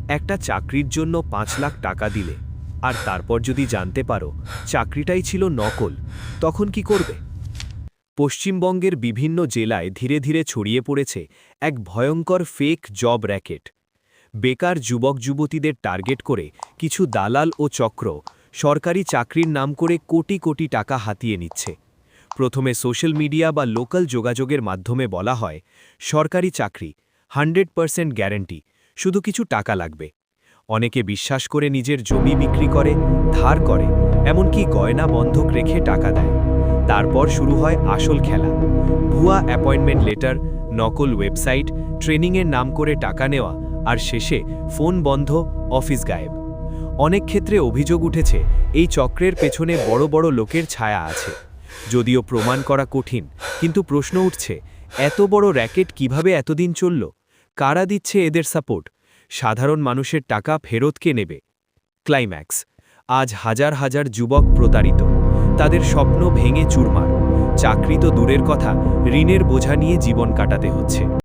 একটা চাকরির জন্য ৫ লাখ টাকা দিলে আর তারপর যদি জানতে পারো চাকরিটাই ছিল নকল, তখন কি করবে? পশ্চিমবঙ্গের বিভিন্ন জেলায় ধীরে ধীরে ছড়িয়ে পড়েছে এক ভয়ঙ্কর ফেক জব র্যাকেট। বেকার যুবক যুবতীদের টার্গেট করে কিছু দালাল ও চক্র সরকারি চাকরির নাম করে কোটি কোটি টাকা হাতিয়ে নিচ্ছে। প্রথমে সোশ্যাল মিডিয়া বা লোকাল যোগাযোগের মাধ্যমে বলা হয়, সরকারি চাকরি 100% গ্যারান্টি, শুধু কিছু টাকা লাগবে। অনেকে বিশ্বাস করে নিজের জমি বিক্রি করে, ধার করে, এমনকি গয়না বন্ধক রেখে টাকা দেয়। তারপর শুরু হয় আসল খেলা। ভুয়া অ্যাপয়েন্টমেন্ট লেটার, নকল ওয়েবসাইট, ট্রেনিংয়ের নাম করে টাকা নেওয়া, আর শেষে ফোন বন্ধ, অফিস গায়েব। অনেক ক্ষেত্রে অভিযোগ উঠেছে এই চক্রের পেছনে বড় বড় লোকের ছায়া আছে। যদিও প্রমাণ করা কঠিন, কিন্তু প্রশ্ন উঠছে, এত বড় র্যাকেট কিভাবে এতদিন চলল? কারা দিচ্ছে এদের সাপোর্ট? সাধারণ মানুষের টাকা ফেরত কে নেবে? ক্লাইম্যাক্স, আজ হাজার হাজার যুবক প্রতারিত, তাদের স্বপ্ন ভেঙে চুরমার। চাকরি তো দূরের কথা, ঋণের বোঝা নিয়ে জীবন কাটাতে হচ্ছে।